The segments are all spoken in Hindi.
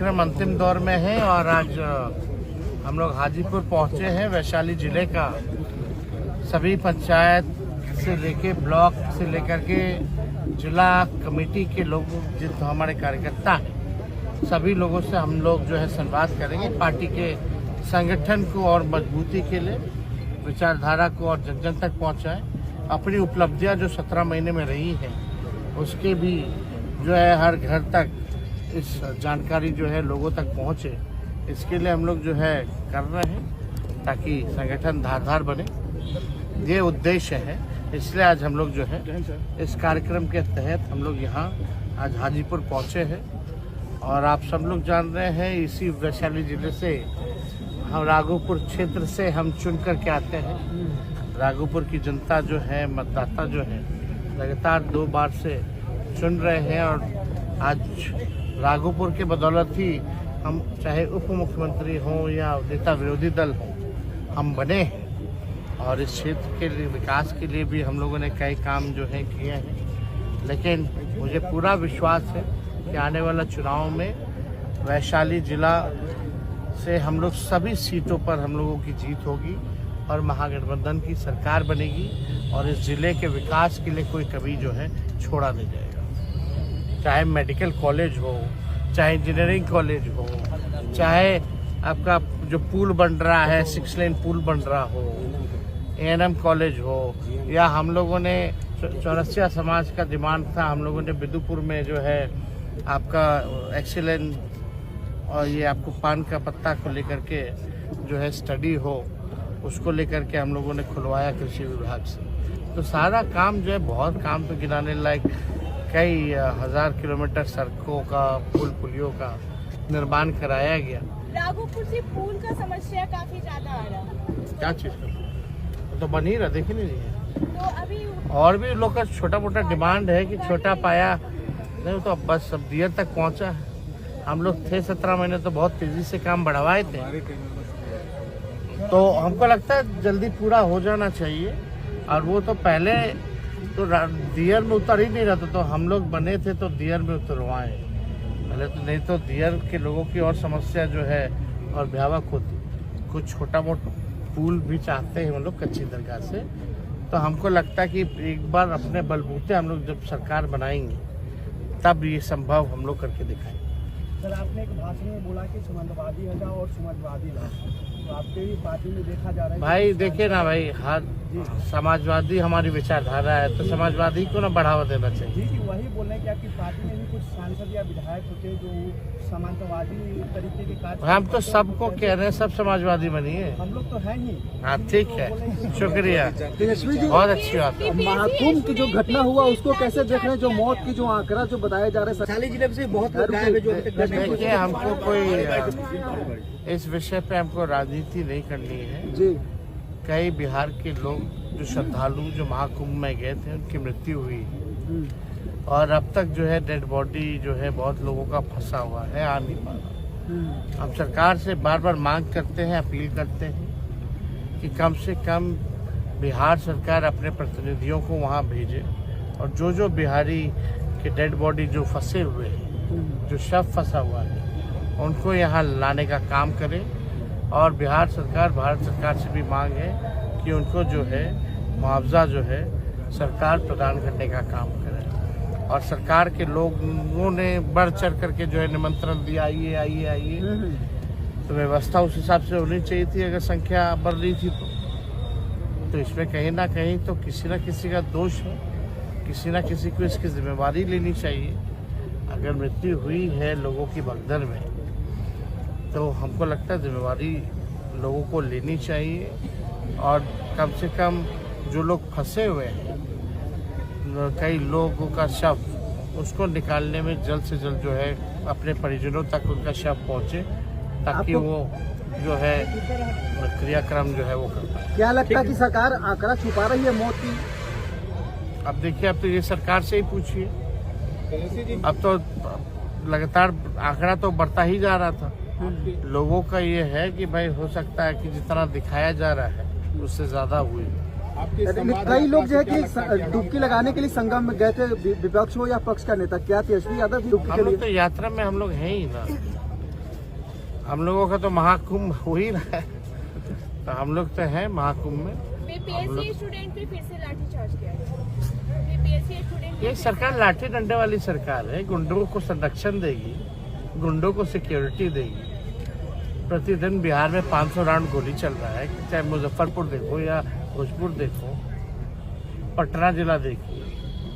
कार्यक्रम अंतिम दौर में है और आज हम लोग हाजीपुर पहुंचे हैं। वैशाली जिले का सभी पंचायत से लेके ब्लॉक से लेकर के जिला कमेटी के लोग जितने हमारे कार्यकर्ता हैं, सभी लोगों से हम लोग जो है संवाद करेंगे। पार्टी के संगठन को और मजबूती के लिए विचारधारा को और जन जन तक पहुंचाएं। अपनी उपलब्धियां जो 17 महीने में रही हैं उसके भी जो है हर घर तक इस जानकारी जो है लोगों तक पहुंचे, इसके लिए हम लोग जो है कर रहे हैं ताकि संगठन धारदार बने। ये उद्देश्य है, इसलिए आज हम लोग जो है इस कार्यक्रम के तहत हम लोग यहाँ आज हाजीपुर पहुँचे हैं। और आप सब लोग जान रहे हैं इसी वैशाली जिले से हम राघोपुर क्षेत्र से हम चुन कर के आते हैं। राघोपुर की जनता जो है, मतदाता जो है, लगातार 2 बार से चुन रहे हैं और आज राघोपुर के बदौलत ही हम चाहे उप मुख्यमंत्री हों या नेता विरोधी दल हों हम बने हैं। और इस क्षेत्र के लिए विकास के लिए भी हम लोगों ने कई काम जो है किए हैं। लेकिन मुझे पूरा विश्वास है कि आने वाला चुनाव में वैशाली जिला से हम लोग सभी सीटों पर हम लोगों की जीत होगी और महागठबंधन की सरकार बनेगी और इस जिले के विकास के लिए कोई कभी जो है छोड़ा नहीं जाएगा। चाहे मेडिकल कॉलेज हो, चाहे इंजीनियरिंग कॉलेज हो, चाहे आपका जो पुल बन रहा है 6 लेन पुल बन रहा हो, A&M कॉलेज हो, या हम लोगों ने चौरसिया समाज का डिमांड था, हम लोगों ने बिदुपुर में जो है आपका एक्सीलेंट और ये आपको पान का पत्ता को लेकर के जो है स्टडी हो, उसको लेकर के हम लोगों ने खुलवाया कृषि विभाग से। तो सारा काम जो है, बहुत काम तो गिनाने लायक, कई 1000 किलोमीटर सड़कों का, पुल पुलियों का निर्माण कराया गया। राघोपुर से पुल का समस्या काफी ज्यादा आ रहा है। क्या चीज़ का तो बन ही रहा, देखे नहीं है। तो अभी और भी लोग का छोटा मोटा डिमांड है कि छोटा पाया नहीं, तो अब बस अब दियर तक पहुंचा है। हम लोग थे 17 महीने तो बहुत तेजी से काम बढ़वाए थे, तो हमको लगता है जल्दी पूरा हो जाना चाहिए। और वो तो पहले तो दियर में उतर ही नहीं रहता, तो हम लोग बने थे तो दियर में उतरवाए पहले, तो नहीं तो दियर के लोगों की और समस्या जो है और भयावह होती। कुछ छोटा मोटा पुल भी चाहते हैं हम लोग कच्ची दरगाह से, तो हमको लगता है कि एक बार अपने बलबूते हम लोग जब सरकार बनाएंगे तब ये संभव हम लोग करके दिखाएंगे। सर, आपने एक भाषण में बोला कि समाजवादी हटाओ और समाजवादी लाओ, तो आपके भी पार्टी में देखा जा रहा है। भाई देखिए ना भाई, हर समाजवादी हमारी विचारधारा है, तो समाजवादी को ना बढ़ावा देना चाहिए। जी, वही बोल रहे हैं कि आपकी पार्टी में भी कुछ सांसद या विधायक होते जो समाजवादी तरीके के कार्य। हम तो सबको कह रहे हैं सब समाजवादी बनिए। हम लोग तो हैं ही। हाँ ठीक है, शुक्रिया, तेजस्वी जी, बहुत अच्छी बात है। महाकुंभ की जो घटना हुआ उसको कैसे देख रहे हैं? जो मौत की जो आंकड़ा जो बताया जा रहा है, वैशाली जिले में से बहुत लोग गायब है जो अभी तक। देखिए, हमको कोई इस विषय पे हमको राजनीति नहीं करनी है जी। कई बिहार के लोग जो श्रद्धालु जो महाकुंभ में गए थे उनकी मृत्यु हुई और अब तक जो है डेड बॉडी जो है बहुत लोगों का फंसा हुआ है, आ नहीं पा रहा। हम सरकार से बार बार मांग करते हैं, अपील करते हैं कि कम से कम बिहार सरकार अपने प्रतिनिधियों को वहाँ भेजे और जो जो बिहारी के डेड बॉडी जो फंसे हुए हैं, जो शव फंसा हुआ है, उनको यहाँ लाने का काम करे। और बिहार सरकार, भारत सरकार से भी मांग है कि उनको जो है मुआवजा जो है सरकार प्रदान करने का काम करे। और सरकार के लोगों ने बढ़ चढ़ करके जो है निमंत्रण दिया, आइए आइए आइए, तो व्यवस्था उस हिसाब से होनी चाहिए थी। अगर संख्या बढ़ रही थी तो इसमें कहीं ना कहीं तो किसी न किसी का दोष है, किसी न किसी को इसकी जिम्मेवारी लेनी चाहिए। अगर मृत्यु हुई है लोगों की भगदड़ में तो हमको लगता है जिम्मेवारी लोगों को लेनी चाहिए और कम से कम जो लोग फंसे हुए हैं, कई लोगों का शव, उसको निकालने में जल्द से जल्द जो है अपने परिजनों तक उनका शव पहुंचे ताकि वो जो है क्रियाक्रम जो है वो कर पाए। क्या लगता है कि सरकार आंकड़ा छुपा रही है मौत की? अब देखिए, अब तो ये सरकार से ही पूछिए। अब तो लगातार आंकड़ा तो बढ़ता ही जा रहा था। लोगों का ये है कि भाई हो सकता है कि जितना दिखाया जा रहा है उससे ज्यादा हुई। कई लोग जो है कि डुबकी लगाने के लिए संगम में गए थे, विपक्ष हो या पक्ष का नेता, क्या तेजस्वी यादव डुबकी हम लोग तो यात्रा में हम लोग हैं ही ना, हम लोगों का तो महाकुंभ हो ही रहा है, तो हम लोग तो हैं महाकुंभ में। बीपीएससी स्टूडेंट पे फिर से लाठीचार्ज किया गया। बीपीएससी स्टूडेंट ये सरकार लाठी डंडे वाली सरकार है। गुंडों को संरक्षण देगी, गुंडों को सिक्योरिटी देगी। प्रतिदिन बिहार में 500 राउंड गोली चल रहा है, चाहे मुजफ्फरपुर देखो या भोजपुर देखो, पटना जिला देखिए,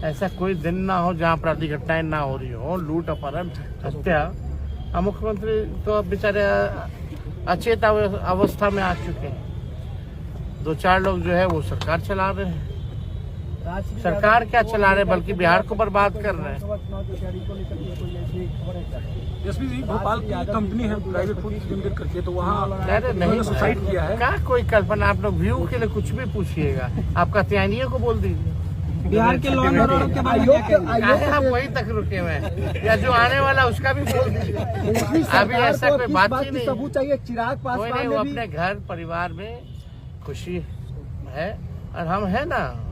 ऐसा कोई दिन ना हो जहाँ अपराधी घटनाएं ना हो रही हो, लूट अपहरण हत्या। अब मुख्यमंत्री तो अब बेचारे अचेत अवस्था में आ चुके हैं। 2-4 लोग जो है वो सरकार चला रहे हैं। सरकार क्या चला रहे हैं, बल्कि बिहार को बर्बाद कर रहे हैं। एसपी जी, भोपाल की कंपनी है प्राइवेट फूड लिमिटेड करके, तो वहाँ नहीं सुसाइड किया है। क्या कोई कल्पना, आप लोग व्यू के लिए कुछ भी पूछिएगा, आपका त्यानियों को बोल दीजिए। बिहार के लॉ एंड ऑर्डर के बारे में आप वहीं तक रुके हुए हैं, या जो आने वाला उसका भी बोल दीजिए। अभी ऐसा कोई बात ही नहीं। सबूत चाहिए। चिराग कोई नहीं, पासवान वो ने अपने घर परिवार में खुशी है, और हम है ना,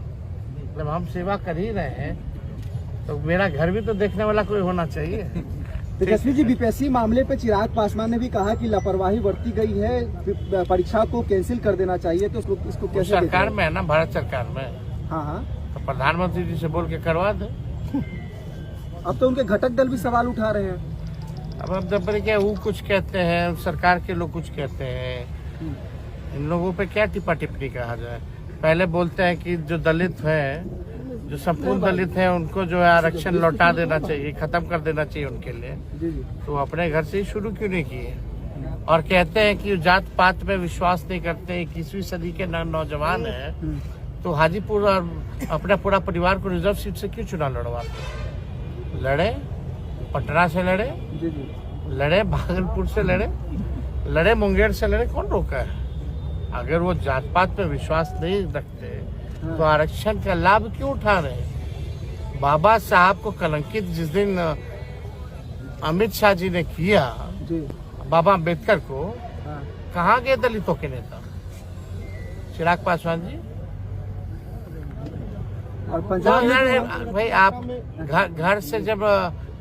जब हम सेवा कर ही रहे हैं तो मेरा घर भी तो देखने वाला कोई होना चाहिए। तेजस्वी जी, बीपीएससी मामले पे चिराग पासवान ने भी कहा कि लापरवाही बरती गई है, परीक्षा को कैंसिल कर देना चाहिए, तो इसको कैसे सरकार में है ना, भारत सरकार में। हाँ, तो प्रधानमंत्री जी से बोल के करवा दे। अब तो उनके घटक दल भी सवाल उठा रहे हैं। अब जब क्या वो कुछ कहते हैं, सरकार के लोग कुछ कहते हैं, इन लोगों पे क्या टिप्पा टिप्पणी कहा जाए। पहले बोलते हैं कि जो दलित है, जो संपूर्ण दलित है, उनको जो है आरक्षण लौटा देना चाहिए, खत्म कर देना चाहिए उनके लिए। तो अपने घर से ही शुरू क्यों नहीं किए। और कहते हैं कि जात पात में विश्वास नहीं करते, 21वीं सदी के नौजवान है, तो हाजीपुर और अपना पूरा परिवार को रिजर्व सीट से क्यों चुनाव लड़वाते। लड़े, पटना से लड़े, भागलपुर से लड़े, मुंगेर से लड़े, कौन रोका है। अगर वो जात पात पे विश्वास नहीं रखते तो आरक्षण का लाभ क्यों उठा रहे हैं। बाबा साहब को कलंकित जिस दिन अमित शाह जी ने किया, बाबा अम्बेडकर को, कहाँ गए दलितों के नेता चिराग पासवान जी। और पंजाब में भाई आप घर से जब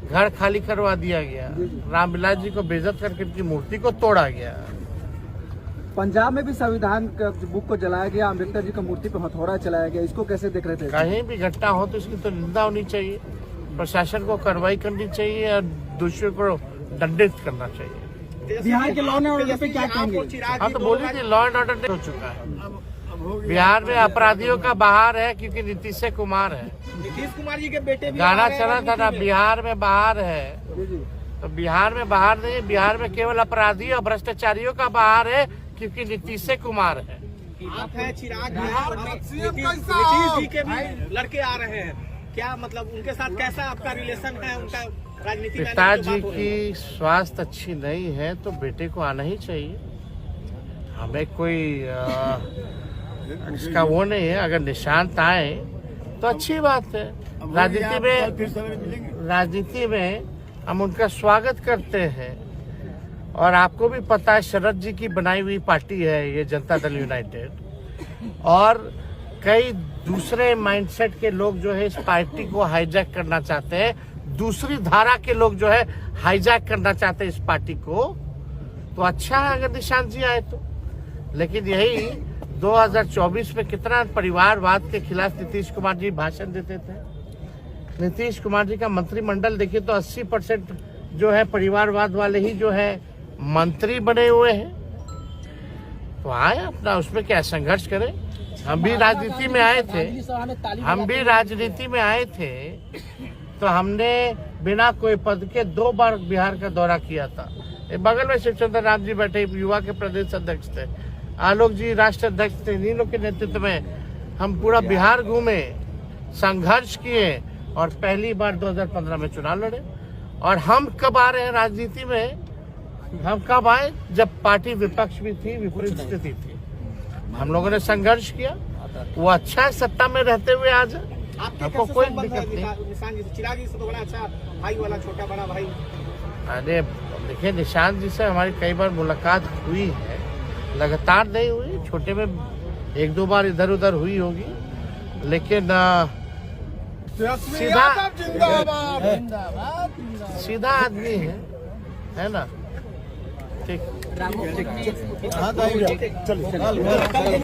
घर खाली करवा दिया गया, रामविलास जी को बेइज्जत करके उनकी मूर्ति को तोड़ा गया। पंजाब में भी संविधान का बुक को जलाया गया, अम्बेडकर जी का मूर्ति पे हथौड़ा चलाया गया, इसको कैसे देख रहे थे। कहीं भी घटना हो तो इसकी तो निंदा होनी चाहिए, प्रशासन को कार्रवाई करनी चाहिए और दोषियों को दंडित करना चाहिए। बिहार के लॉ एंड ऑर्डर पे क्या कहेंगे। हाँ तो बोली थी, लॉ एंड ऑर्डर हो चुका है बिहार में। अपराधियों का बहार है क्योंकि नीतीश कुमार है। नीतीश कुमार जी के बेटे भी गाना चला था ना, बिहार में बहार है। तो बिहार में बहार नहीं, बिहार में केवल अपराधी और भ्रष्टाचारियों का बहार है क्योंकि नीतीश कुमार है। आप हैं चिराग, नीतीश जी के भी लड़के आ रहे हैं, क्या मतलब उनके साथ कैसा आपका रिलेशन है, उनका राजनीति में? पिताजी की स्वास्थ्य अच्छी नहीं है तो बेटे को आना ही चाहिए। हमें कोई इसका वो नहीं है, अगर निशांत आए तो अच्छी बात है। राजनीति में हम उनका स्वागत करते हैं। और आपको भी पता है शरद जी की बनाई हुई पार्टी है ये जनता दल यूनाइटेड, और कई दूसरे माइंडसेट के लोग जो है इस पार्टी को हाईजैक करना चाहते हैं। दूसरी धारा के लोग जो है हाईजैक करना चाहते हैं इस पार्टी को। तो अच्छा है अगर निशांत जी आए तो। लेकिन यही 2024 में कितना परिवारवाद के खिलाफ नीतीश कुमार जी भाषण देते थे। नीतीश कुमार जी का मंत्रिमंडल देखिए तो 80% जो है परिवारवाद वाले ही जो है मंत्री बने हुए हैं। तो आए अपना उसमें क्या संघर्ष करें। हम भी राजनीति में आए थे, तो हमने बिना कोई पद के 2 बार बिहार का दौरा किया था। बगल में शिवचंद्र राम जी बैठे युवा के प्रदेश अध्यक्ष थे, आलोक जी राष्ट्र अध्यक्ष थे। इन्हीं लोग के नेतृत्व में हम पूरा बिहार घूमे, संघर्ष किए और पहली बार 2015 में चुनाव लड़े। और हम कब आ रहे हैं राजनीति में, हम कब आए जब पार्टी विपक्ष भी थी, विपरीत स्थिति थी। हम लोगों ने संघर्ष किया, वो अच्छा है सत्ता में रहते हुए आज आपको कोई दिक्कत नहीं। चिराग जी से तो बड़ा अच्छा भाई वाला, छोटा बड़ा भाई। अरे देखिए निशांत जी से हमारी कई बार मुलाकात हुई है, लगातार नहीं हुई, छोटे में 1-2 बार इधर उधर हुई होगी। लेकिन सीधा आदमी है ना। ठीक। हाँ चलिए